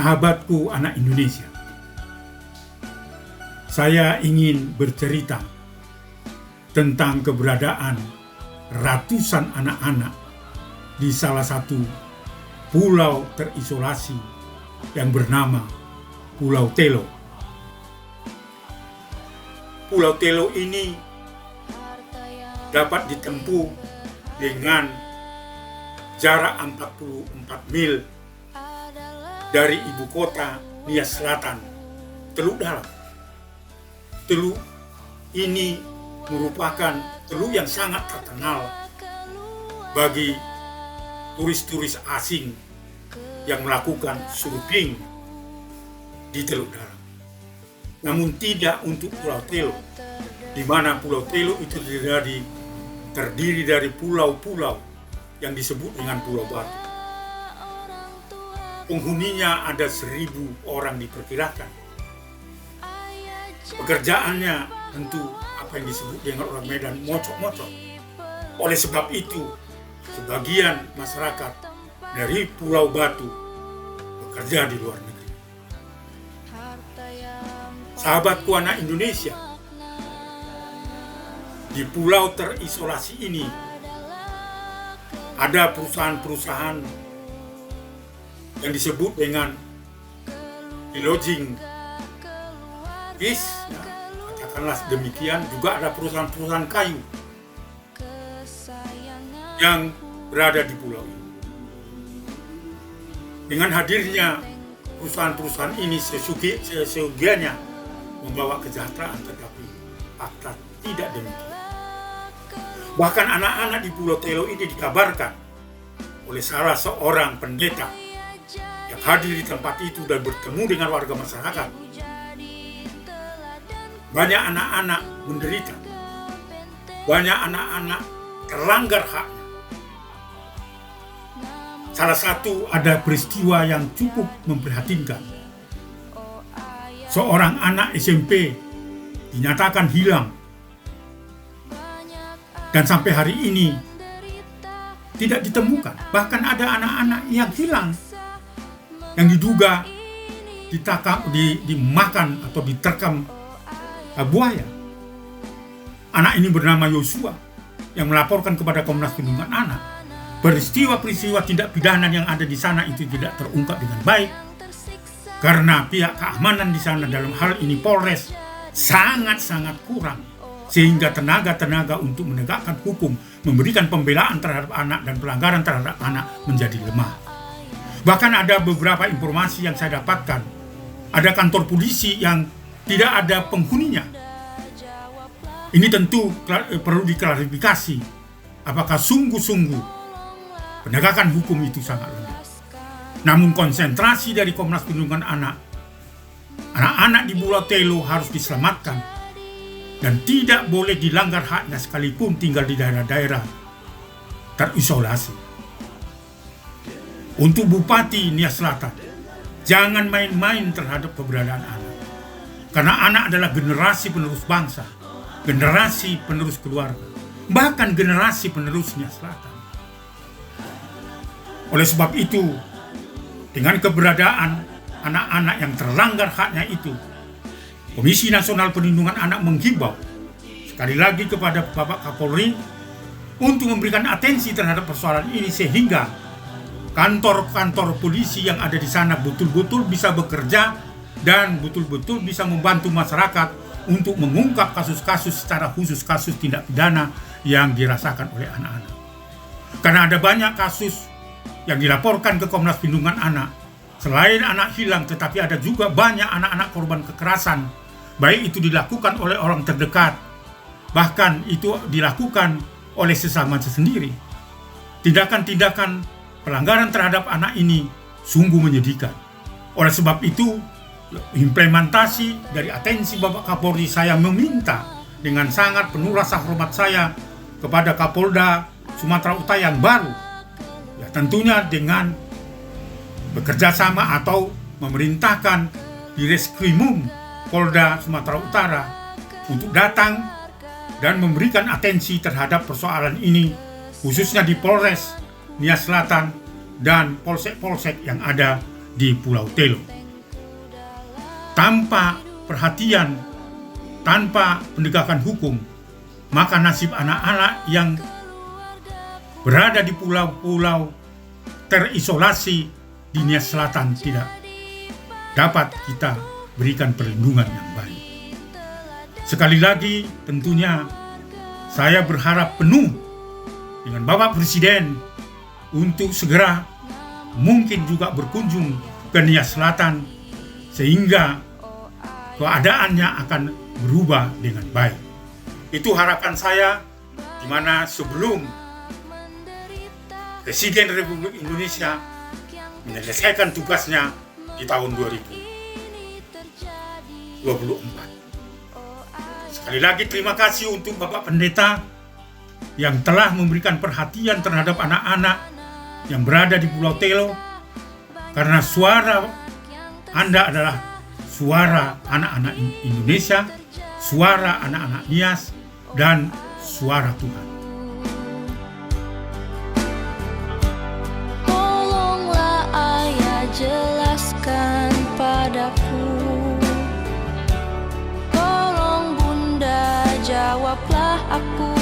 Sahabatku anak Indonesia, saya ingin bercerita tentang keberadaan ratusan anak-anak di salah satu pulau terisolasi yang bernama Pulau Telo. Pulau Telo ini dapat ditempuh dengan jarak 44 mil dari ibu kota Nias Selatan, Teluk Dalam. Teluk ini merupakan teluk yang sangat terkenal bagi turis-turis asing yang melakukan surfing di Teluk Dalam. Namun tidak untuk Pulau Telo, di mana Pulau Telo itu terdiri dari pulau-pulau yang disebut dengan Pulau Batu. Penghuninya ada 1.000 orang diperkirakan. Pekerjaannya tentu apa yang disebut dengan orang Medan mocok-mocok. Oleh sebab itu, sebagian masyarakat dari Pulau Batu bekerja di luar negeri. Sahabatku anak Indonesia, di pulau terisolasi ini ada perusahaan-perusahaan yang disebut dengan lodging bis, ya, katakanlah demikian. Juga ada perusahaan-perusahaan kayu yang berada di pulau ini. Dengan hadirnya perusahaan-perusahaan ini seyogianya membawa kesejahteraan, tetapi fakta tidak demikian. Bahkan anak-anak di Pulau Telo ini dikabarkan oleh salah seorang pendeta yang hadir di tempat itu dan bertemu dengan warga masyarakat. Banyak anak-anak menderita, banyak anak-anak terlanggar haknya. Salah satu ada peristiwa yang cukup memprihatinkan. Seorang anak SMP dinyatakan hilang, dan sampai hari ini tidak ditemukan. Bahkan ada anak-anak yang hilang, yang diduga dimakan atau diterkam buaya. Anak ini bernama Yosua yang melaporkan kepada Komnas Perlindungan Anak. Peristiwa-peristiwa tindak pidana yang ada di sana itu tidak terungkap dengan baik karena pihak keamanan di sana, dalam hal ini Polres, sangat-sangat kurang, sehingga tenaga-tenaga untuk menegakkan hukum, memberikan pembelaan terhadap anak dan pelanggaran terhadap anak menjadi lemah. Bahkan ada beberapa informasi yang saya dapatkan, ada kantor polisi yang tidak ada penghuninya. Ini tentu perlu diklarifikasi, apakah sungguh-sungguh penegakan hukum itu sangat lemah. Namun konsentrasi dari Komnas Perlindungan Anak, anak-anak di Pulau Telo harus diselamatkan dan tidak boleh dilanggar haknya sekalipun tinggal di daerah-daerah terisolasi. Untuk Bupati Nias Selatan, jangan main-main terhadap keberadaan anak. Karena anak adalah generasi penerus bangsa, generasi penerus keluarga, bahkan generasi penerus Nias Selatan. Oleh sebab itu, dengan keberadaan anak-anak yang terlanggar haknya itu, Komisi Nasional Perlindungan Anak menghimbau sekali lagi kepada Bapak Kapolri untuk memberikan atensi terhadap persoalan ini, sehingga kantor-kantor polisi yang ada di sana betul-betul bisa bekerja dan betul-betul bisa membantu masyarakat untuk mengungkap kasus-kasus, secara khusus kasus tindak pidana yang dirasakan oleh anak-anak. Karena ada banyak kasus yang dilaporkan ke Komnas Perlindungan Anak. Selain anak hilang, tetapi ada juga banyak anak-anak korban kekerasan, baik itu dilakukan oleh orang terdekat, bahkan itu dilakukan oleh sesama sendiri. Tindakan-tindakan pelanggaran terhadap anak ini sungguh menyedihkan. Oleh sebab itu, implementasi dari atensi Bapak Kapolri, saya meminta dengan sangat penuh rasa hormat saya kepada Kapolda Sumatera Utara yang baru, ya tentunya dengan bekerja sama atau memerintahkan Direskrimum Polda Sumatera Utara untuk datang dan memberikan atensi terhadap persoalan ini, khususnya di Polres Nias Selatan dan polsek-polsek yang ada di Pulau Telo. Tanpa perhatian, tanpa penegakan hukum, maka nasib anak-anak yang berada di pulau-pulau terisolasi di Nias Selatan tidak dapat kita berikan perlindungan yang baik. Sekali lagi tentunya saya berharap penuh dengan Bapak Presiden untuk segera mungkin juga berkunjung ke Nias Selatan sehingga keadaannya akan berubah dengan baik. Itu harapan saya, di mana sebelum Presiden Republik Indonesia menyelesaikan tugasnya di tahun 2024. Sekali lagi terima kasih untuk Bapak Pendeta yang telah memberikan perhatian terhadap anak-anak yang berada di Pulau Telo, karena suara Anda adalah suara anak-anak Indonesia, suara anak-anak Nias, dan suara Tuhan. Tolonglah Ayah jelaskan padaku, tolong Bunda jawablah aku.